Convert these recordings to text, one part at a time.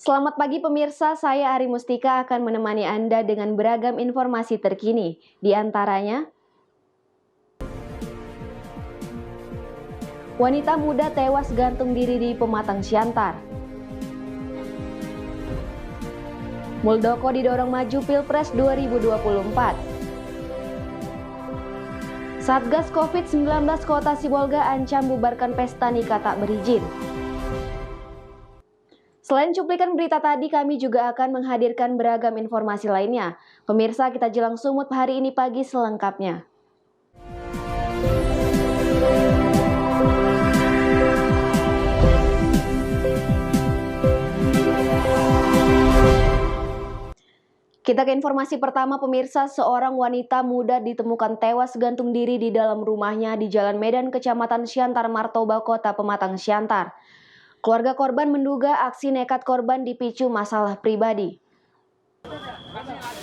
Selamat pagi pemirsa, saya Ari Mustika akan menemani Anda dengan beragam informasi terkini. Di antaranya, wanita muda tewas gantung diri di Pematang Siantar. Muldoko didorong maju Pilpres 2024. Satgas COVID-19 Kota Sibolga ancam bubarkan pesta nikah tak berizin. Selain cuplikan berita tadi, kami juga akan menghadirkan beragam informasi lainnya. Pemirsa, kita jelang sumut hari ini pagi selengkapnya. Kita ke informasi pertama pemirsa, seorang wanita muda ditemukan tewas gantung diri di dalam rumahnya di Jalan Medan, Kecamatan Siantar Martoba, Kota Pematang Siantar. Keluarga korban menduga aksi nekat korban dipicu masalah pribadi.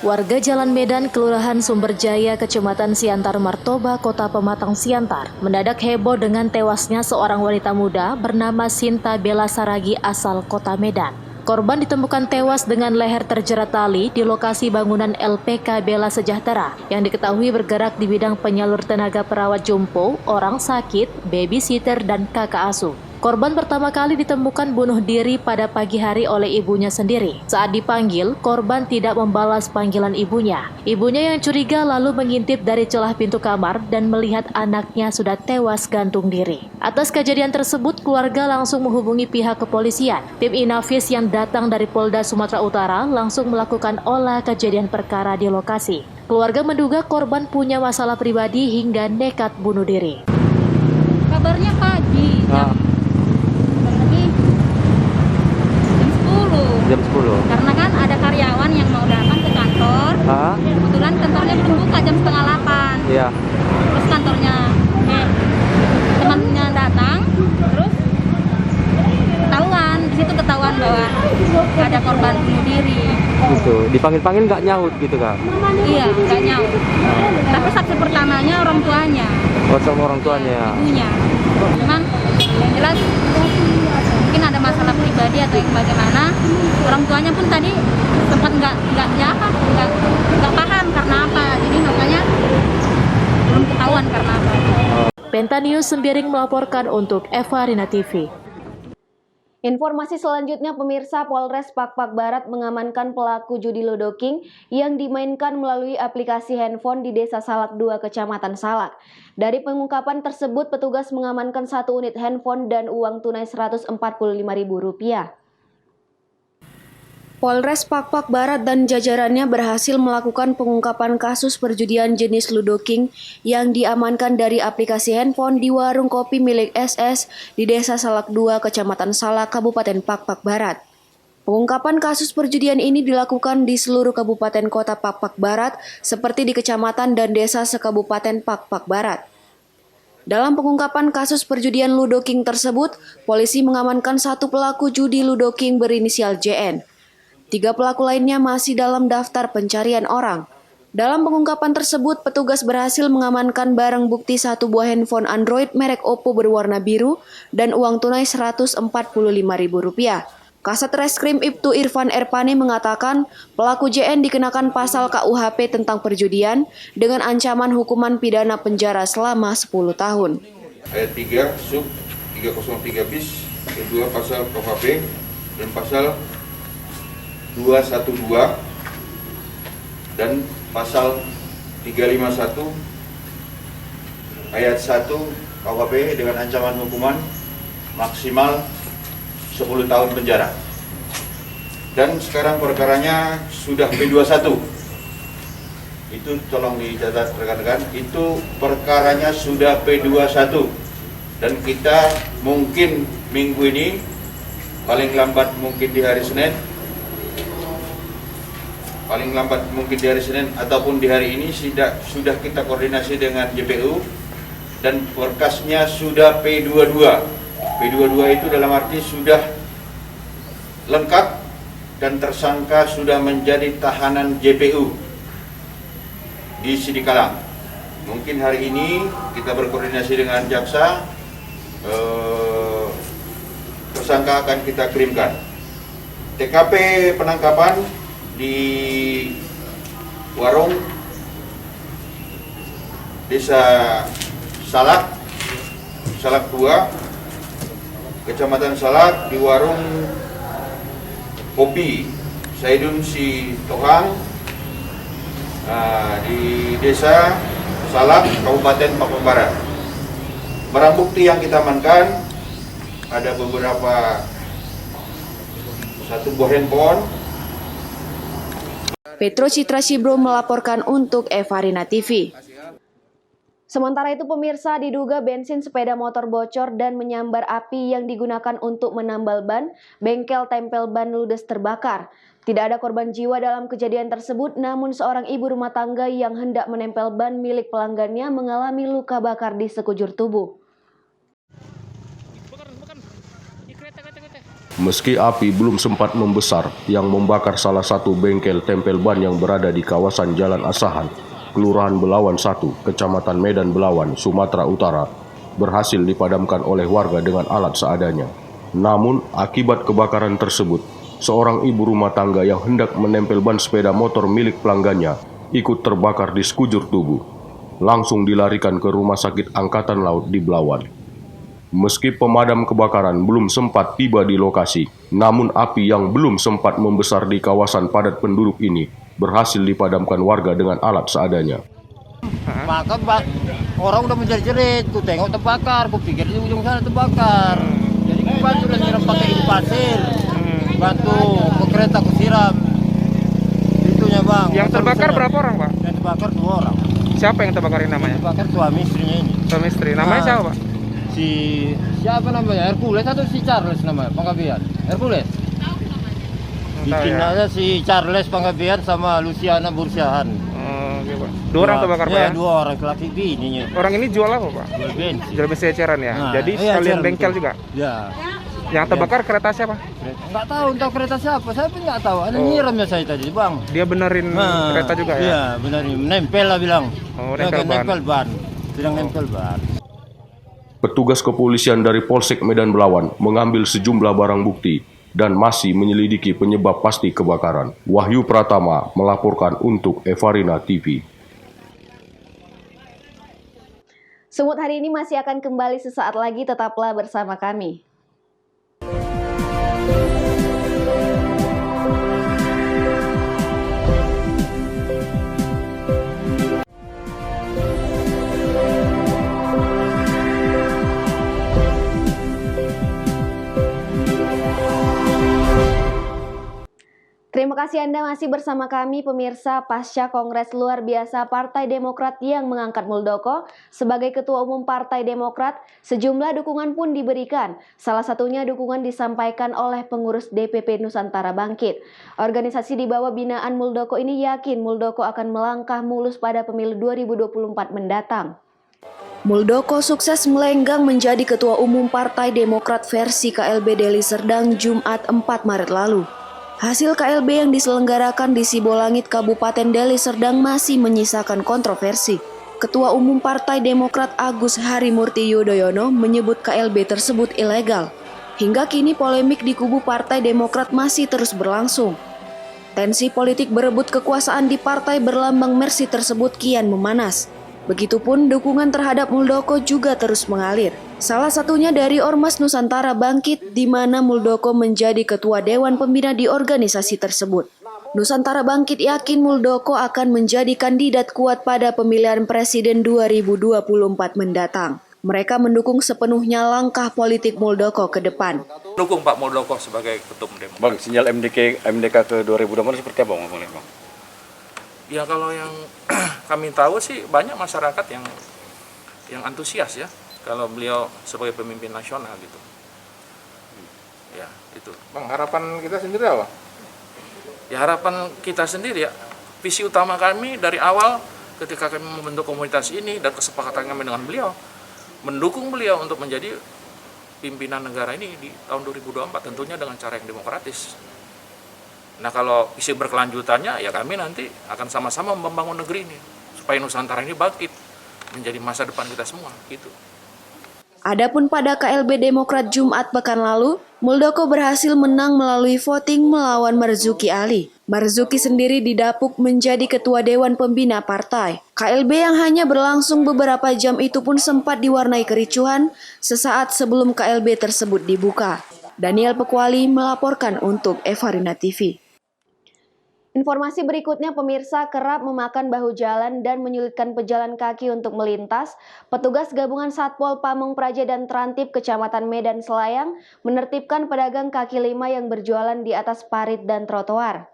Warga Jalan Medan, Kelurahan Sumberjaya, Kecamatan Siantar Martoba, Kota Pematang Siantar, mendadak heboh dengan tewasnya seorang wanita muda bernama Sinta Bella Saragi asal Kota Medan. Korban ditemukan tewas dengan leher terjerat tali di lokasi bangunan LPK Bella Sejahtera yang diketahui bergerak di bidang penyalur tenaga perawat jompo, orang sakit, babysitter, dan kakak asuh. Korban pertama kali ditemukan bunuh diri pada pagi hari oleh ibunya sendiri. Saat dipanggil, korban tidak membalas panggilan ibunya. Ibunya yang curiga lalu mengintip dari celah pintu kamar dan melihat anaknya sudah tewas gantung diri. Atas kejadian tersebut, keluarga langsung menghubungi pihak kepolisian. Tim Inafis yang datang dari Polda Sumatera Utara langsung melakukan olah kejadian perkara di lokasi. Keluarga menduga korban punya masalah pribadi hingga nekat bunuh diri. Kabarnya pagi, jam 10. Karena kan ada karyawan yang mau datang ke kantor. Kebetulan kantornya belum buka jam 7:30. Iya. Terus kantornya temannya datang, terus ketahuan bahwa ada korban bunuh diri. Gitu. Dipanggil-panggil nggak nyaut gitu kan? Iya, nggak nyaut. Tapi saksi pertamanya orang tuanya. Oh, sama orang tuanya. Ibunya. Memang yang jelas mungkin ada masalah pribadi atau yang bagaimana. Orang tuanya pun tadi sempat nggak paham karena apa. Jadi makanya belum ketahuan karena apa. Penta News Sembiring melaporkan untuk Eva Rina TV. Informasi selanjutnya pemirsa, Polres Pakpak Barat mengamankan pelaku judi Ludo King yang dimainkan melalui aplikasi handphone di Desa Salak 2, Kecamatan Salak. Dari pengungkapan tersebut, petugas mengamankan 1 unit handphone dan uang tunai Rp145.000. Polres Pakpak Barat dan jajarannya berhasil melakukan pengungkapan kasus perjudian jenis Ludo King yang diamankan dari aplikasi handphone di warung kopi milik SS di Desa Salak 2, Kecamatan Salak, Kabupaten Pakpak Barat. Pengungkapan kasus perjudian ini dilakukan di seluruh kabupaten kota Pakpak Barat seperti di kecamatan dan desa sekabupaten Pakpak Barat. Dalam pengungkapan kasus perjudian Ludo King tersebut, polisi mengamankan 1 pelaku judi Ludo King berinisial JN. 3 pelaku lainnya masih dalam daftar pencarian orang. Dalam pengungkapan tersebut, petugas berhasil mengamankan barang bukti 1 buah handphone Android merek Oppo berwarna biru dan uang tunai Rp145.000. Kasat Reskrim Ibtu Irfan Erpane mengatakan pelaku JN dikenakan pasal KUHP tentang perjudian dengan ancaman hukuman pidana penjara selama 10 tahun. Ayat 3 sub 303 bis kedua pasal KUHP dan pasal 212 dan pasal 351 ayat 1 KUHP dengan ancaman hukuman maksimal 10 tahun penjara. Dan sekarang perkaranya sudah P21. Itu tolong dicatat rekan-rekan, itu perkaranya sudah P21. Dan kita mungkin minggu ini paling lambat mungkin di hari Senin ataupun di hari ini sudah kita koordinasi dengan JPU dan berkasnya sudah P22. P22 itu dalam arti sudah lengkap dan tersangka sudah menjadi tahanan JPU di Sidikalang. Mungkin hari ini kita berkoordinasi dengan jaksa, tersangka akan kita kirimkan. TKP penangkapan di warung Desa Salak 2, Kecamatan Salak, di warung kopi Saidun Si Tohang di Desa Salak, Kabupaten Papua Barat. Barang bukti yang kita amankan ada beberapa, 1 buah handphone. Petro Citra Sibro melaporkan untuk Evarina TV. Sementara itu pemirsa, diduga bensin sepeda motor bocor dan menyambar api yang digunakan untuk menambal ban, bengkel tempel ban ludes terbakar. Tidak ada korban jiwa dalam kejadian tersebut, namun seorang ibu rumah tangga yang hendak menempel ban milik pelanggannya mengalami luka bakar di sekujur tubuh. Meski api belum sempat membesar yang membakar salah satu bengkel tempel ban yang berada di kawasan Jalan Asahan, Kelurahan Belawan 1, Kecamatan Medan Belawan, Sumatera Utara, berhasil dipadamkan oleh warga dengan alat seadanya. Namun, akibat kebakaran tersebut, seorang ibu rumah tangga yang hendak menempel ban sepeda motor milik pelanggannya ikut terbakar di sekujur tubuh. Langsung dilarikan ke Rumah Sakit Angkatan Laut di Belawan. Meski pemadam kebakaran belum sempat tiba di lokasi, namun api yang belum sempat membesar di kawasan padat penduduk ini berhasil dipadamkan warga dengan alat seadanya. Maka orang udah menjerit-jerit, ku tengok terbakar, ku pikir di ujung sana terbakar. Jadi ku bantu dan nyiram pakai ini pasir, bantu ke kereta ku siram. Itunya bang. Yang terbakar berapa orang pak? Yang terbakar 2 orang. Siapa yang terbakarin namanya? Terbakar suami istrinya ini. Suami istri. Namanya siapa pak? Siapa namanya? Hercules atau si Charles namanya? Panggabean. Hercules. Bikinnya si Charles Panggabean sama Luciana Bursiahan. Gitu, Pak. 2 orang terbakar pak ya? 2 orang, laki bininya. Orang ini jual apa pak? Jual bensin. Jual bensin eceran ya? Jadi sekalian bengkel juga? Ya. Yang terbakar kereta siapa? Nggak tahu, entah kereta siapa. Saya pun nggak tahu. Ada nyiramnya saya tadi bang. Dia benerin kereta juga ya? Iya benerin, nempel lah bilang. Nempel ban. Bilang nempel ban. Petugas kepolisian dari Polsek Medan Belawan mengambil sejumlah barang bukti dan masih menyelidiki penyebab pasti kebakaran. Wahyu Pratama melaporkan untuk Evarina TV. Semut hari ini masih akan kembali sesaat lagi, tetaplah bersama kami. Terima kasih Anda masih bersama kami pemirsa. Pasca Kongres Luar Biasa Partai Demokrat yang mengangkat Muldoko sebagai Ketua Umum Partai Demokrat, sejumlah dukungan pun diberikan. Salah satunya dukungan disampaikan oleh pengurus DPP Nusantara Bangkit. Organisasi di bawah binaan Muldoko ini yakin Muldoko akan melangkah mulus pada pemilu 2024 mendatang. Muldoko sukses melenggang menjadi Ketua Umum Partai Demokrat versi KLB Deli Serdang Jumat 4 Maret lalu. Hasil KLB yang diselenggarakan di Sibolangit, Kabupaten Deli Serdang masih menyisakan kontroversi. Ketua Umum Partai Demokrat Agus Harimurti Yudhoyono menyebut KLB tersebut ilegal. Hingga kini polemik di kubu Partai Demokrat masih terus berlangsung. Tensi politik berebut kekuasaan di partai berlambang Mersi tersebut kian memanas. Begitupun dukungan terhadap Muldoko juga terus mengalir. Salah satunya dari Ormas Nusantara Bangkit, di mana Muldoko menjadi ketua Dewan Pembina di organisasi tersebut. Nusantara Bangkit yakin Muldoko akan menjadi kandidat kuat pada pemilihan presiden 2024 mendatang. Mereka mendukung sepenuhnya langkah politik Muldoko ke depan. Dukung Pak Muldoko sebagai ketua Demokrat. Bang, sinyal MDK ke 2024 seperti apa ngomongnya bang? Ya kalau yang kami tahu sih banyak masyarakat yang antusias ya kalau beliau sebagai pemimpin nasional gitu. Ya itu. Bang, harapan kita sendiri apa? Ya harapan kita sendiri ya, visi utama kami dari awal ketika kami membentuk komunitas ini dan kesepakatan kami dengan beliau, mendukung beliau untuk menjadi pimpinan negara ini di tahun 2024 tentunya dengan cara yang demokratis. Nah kalau visi berkelanjutannya ya kami nanti akan sama-sama membangun negeri ini supaya Nusantara ini bangkit menjadi masa depan kita semua gitu. Adapun pada KLB Demokrat Jumat pekan lalu, Muldoko berhasil menang melalui voting melawan Marzuki Ali. Marzuki sendiri didapuk menjadi ketua Dewan Pembina partai. KLB yang hanya berlangsung beberapa jam itu pun sempat diwarnai kericuhan sesaat sebelum KLB tersebut dibuka. Daniel Pekwali melaporkan untuk Evarina TV. Informasi berikutnya, pemirsa, kerap memakan bahu jalan dan menyulitkan pejalan kaki untuk melintas. Petugas gabungan Satpol Pamung Praja dan Trantip Kecamatan Medan Selayang menertibkan pedagang kaki lima yang berjualan di atas parit dan trotoar.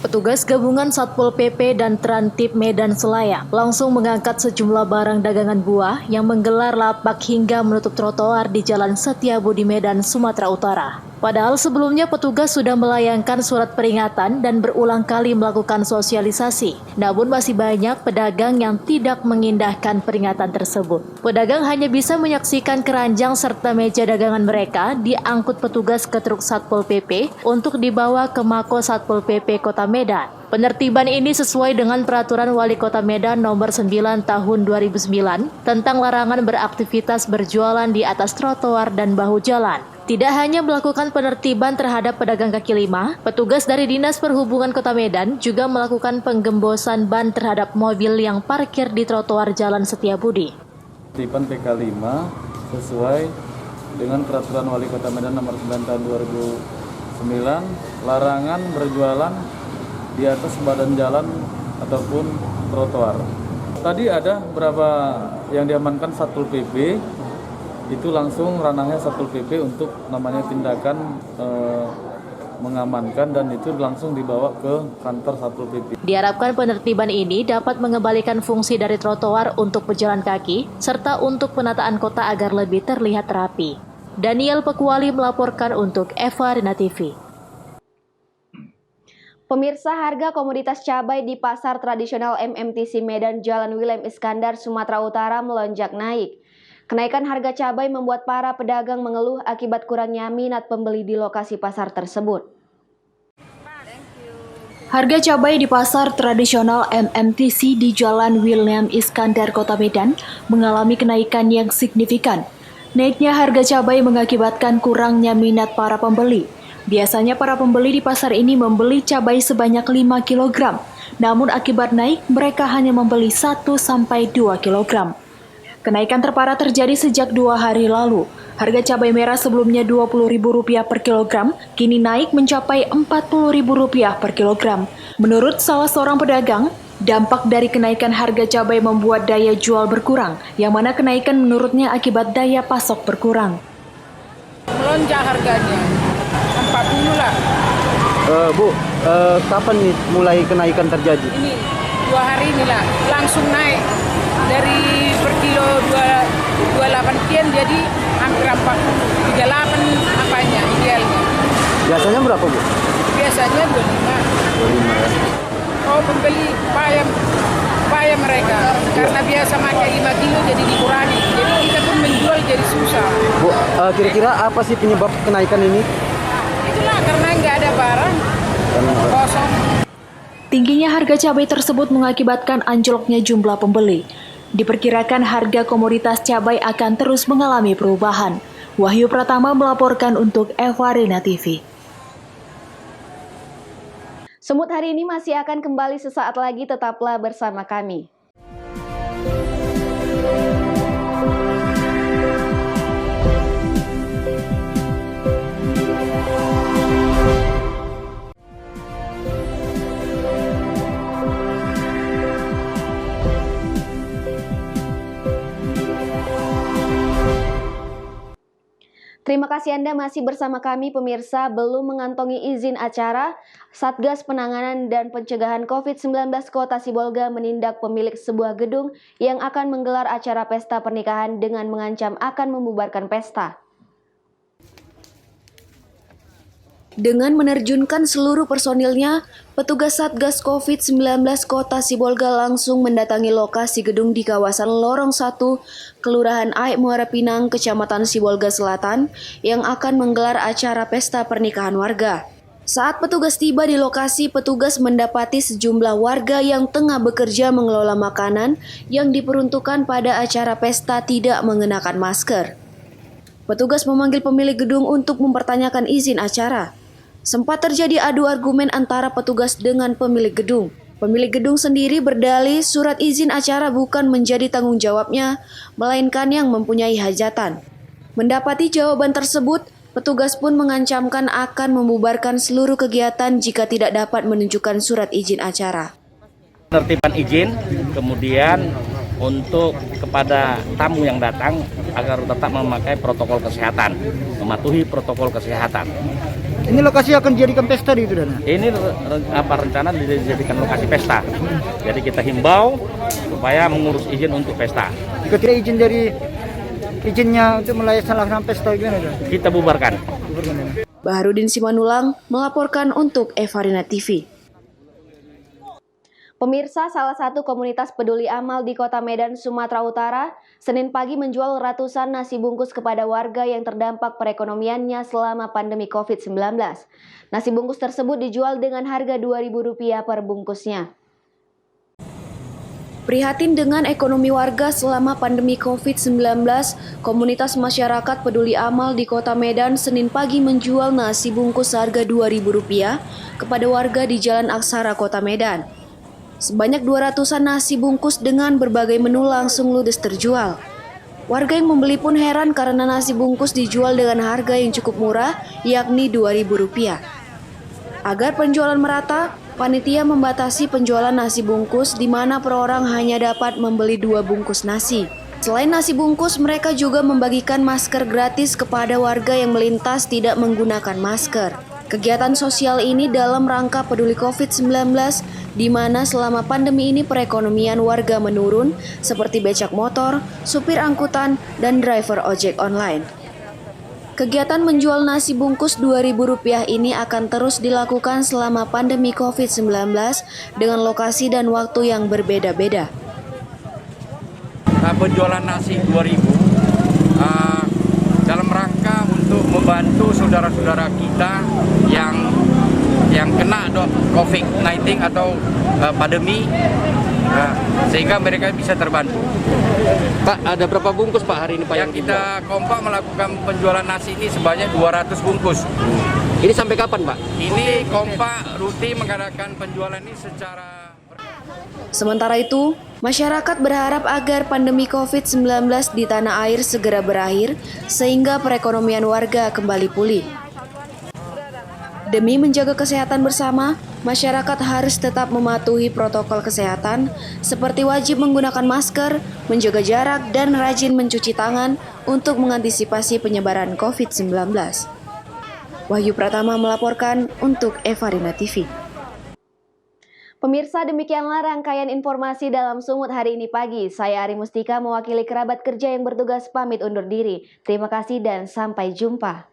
Petugas gabungan Satpol PP dan Trantip Medan Selayang langsung mengangkat sejumlah barang dagangan buah yang menggelar lapak hingga menutup trotoar di Jalan Setiabudi Medan, Sumatera Utara. Padahal sebelumnya petugas sudah melayangkan surat peringatan dan berulang kali melakukan sosialisasi. Namun masih banyak pedagang yang tidak mengindahkan peringatan tersebut. Pedagang hanya bisa menyaksikan keranjang serta meja dagangan mereka diangkut petugas ke truk Satpol PP untuk dibawa ke Mako Satpol PP Kota Medan. Penertiban ini sesuai dengan Peraturan Wali Kota Medan Nomor 9 Tahun 2009 tentang larangan beraktivitas berjualan di atas trotoar dan bahu jalan. Tidak hanya melakukan penertiban terhadap pedagang kaki lima, petugas dari Dinas Perhubungan Kota Medan juga melakukan penggembosan ban terhadap mobil yang parkir di trotoar Jalan Setiabudi. Penertiban PK5 sesuai dengan Peraturan Wali Kota Medan Nomor 9 Tahun 2009, larangan berjualan di atas badan jalan ataupun trotoar. Tadi ada beberapa yang diamankan Satpol PP, itu langsung ranahnya Satpol PP untuk namanya tindakan mengamankan dan itu langsung dibawa ke kantor Satpol PP. Diharapkan penertiban ini dapat mengembalikan fungsi dari trotoar untuk pejalan kaki serta untuk penataan kota agar lebih terlihat rapi. Daniel Pekwali melaporkan untuk Evarina TV. Pemirsa, harga komoditas cabai di pasar tradisional MMTC Medan Jalan William Iskandar, Sumatera Utara melonjak naik. Kenaikan harga cabai membuat para pedagang mengeluh akibat kurangnya minat pembeli di lokasi pasar tersebut. Harga cabai di pasar tradisional MMTC di Jalan William Iskandar, Kota Medan mengalami kenaikan yang signifikan. Naiknya harga cabai mengakibatkan kurangnya minat para pembeli. Biasanya para pembeli di pasar ini membeli cabai sebanyak 5 kg. Namun akibat naik, mereka hanya membeli 1-2 kg. Kenaikan terparah terjadi sejak 2 hari lalu. Harga cabai merah sebelumnya Rp20.000 per kilogram, kini naik mencapai Rp40.000 per kilogram. Menurut salah seorang pedagang, dampak dari kenaikan harga cabai membuat daya jual berkurang, yang mana kenaikan menurutnya akibat daya pasok berkurang. Melonjak harganya, 40 lah. Bu, kapan nih mulai kenaikan terjadi? Ini 2 hari inilah langsung naik dari per kilo 28 sekian jadi hampir 40, 38 apanya idealnya. Biasanya berapa, Bu? Biasanya 25. 25 ya. Oh, pembeli payah mereka karena biasa pakai 5 kilo jadi dikurangi. Jadi kita pun menjual jadi susah. Bu, kira-kira apa sih penyebab kenaikan ini? Itulah karena nggak ada barang, kosong. Tingginya harga cabai tersebut mengakibatkan anjloknya jumlah pembeli. Diperkirakan harga komoditas cabai akan terus mengalami perubahan. Wahyu Pratama melaporkan untuk Evarina TV. Semut hari ini masih akan kembali sesaat lagi, tetaplah bersama kami. Terima kasih Anda masih bersama kami pemirsa. Belum mengantongi izin acara, Satgas Penanganan dan Pencegahan COVID-19 Kota Sibolga menindak pemilik sebuah gedung yang akan menggelar acara pesta pernikahan dengan mengancam akan membubarkan pesta. Dengan menerjunkan seluruh personilnya, petugas Satgas COVID-19 Kota Sibolga langsung mendatangi lokasi gedung di kawasan Lorong 1, Kelurahan Aik Muara Pinang, Kecamatan Sibolga Selatan, yang akan menggelar acara pesta pernikahan warga. Saat petugas tiba di lokasi, petugas mendapati sejumlah warga yang tengah bekerja mengelola makanan yang diperuntukkan pada acara pesta tidak mengenakan masker. Petugas memanggil pemilik gedung untuk mempertanyakan izin acara. Sempat terjadi adu argumen antara petugas dengan pemilik gedung. Pemilik gedung sendiri berdalih surat izin acara bukan menjadi tanggung jawabnya, melainkan yang mempunyai hajatan. Mendapati jawaban tersebut, petugas pun mengancamkan akan membubarkan seluruh kegiatan jika tidak dapat menunjukkan surat izin acara. Penertiban izin, kemudian untuk kepada tamu yang datang agar tetap memakai protokol kesehatan, mematuhi protokol kesehatan. Ini lokasi akan dijadikan pesta gitu, Dana? Ini rencana dijadikan lokasi pesta. Jadi kita himbau supaya mengurus izin untuk pesta. Jika tidak izinnya untuk melaksanakan pesta gimana, Dana? Kita bubarkan. Baharudin Simanulang melaporkan untuk Evarina TV. Pemirsa, salah satu komunitas peduli amal di Kota Medan, Sumatera Utara, Senin pagi menjual ratusan nasi bungkus kepada warga yang terdampak perekonomiannya selama pandemi COVID-19. Nasi bungkus tersebut dijual dengan harga Rp2.000 per bungkusnya. Prihatin dengan ekonomi warga selama pandemi COVID-19, komunitas masyarakat peduli amal di Kota Medan Senin pagi menjual nasi bungkus seharga Rp2.000 kepada warga di Jalan Aksara, Kota Medan. Sebanyak 200-an nasi bungkus dengan berbagai menu langsung ludes terjual. Warga yang membeli pun heran karena nasi bungkus dijual dengan harga yang cukup murah, yakni Rp2.000. Agar penjualan merata, panitia membatasi penjualan nasi bungkus di mana per orang hanya dapat membeli 2 bungkus nasi. Selain nasi bungkus, mereka juga membagikan masker gratis kepada warga yang melintas tidak menggunakan masker. Kegiatan sosial ini dalam rangka peduli COVID-19, di mana selama pandemi ini perekonomian warga menurun, seperti becak motor, supir angkutan, dan driver ojek online. Kegiatan menjual nasi bungkus Rp2.000 ini akan terus dilakukan selama pandemi COVID-19 dengan lokasi dan waktu yang berbeda-beda. Penjualan nasi Rp2.000 dalam rangka untuk membantu saudara-saudara kita yang kena COVID-19 atau pandemi, sehingga mereka bisa terbantu. Pak, ada berapa bungkus Pak hari ini Pak yang kita kompak melakukan penjualan nasi ini sebanyak 200 bungkus. Ini sampai kapan Pak? Ini kompak rutin mengadakan penjualan ini secara... Sementara itu, masyarakat berharap agar pandemi COVID-19 di tanah air segera berakhir sehingga perekonomian warga kembali pulih. Demi menjaga kesehatan bersama, masyarakat harus tetap mematuhi protokol kesehatan seperti wajib menggunakan masker, menjaga jarak, dan rajin mencuci tangan untuk mengantisipasi penyebaran COVID-19. Wahyu Pratama melaporkan untuk Evarina TV. Pemirsa, demikianlah rangkaian informasi dalam Sumut hari ini pagi. Saya Ari Mustika mewakili kerabat kerja yang bertugas pamit undur diri. Terima kasih dan sampai jumpa.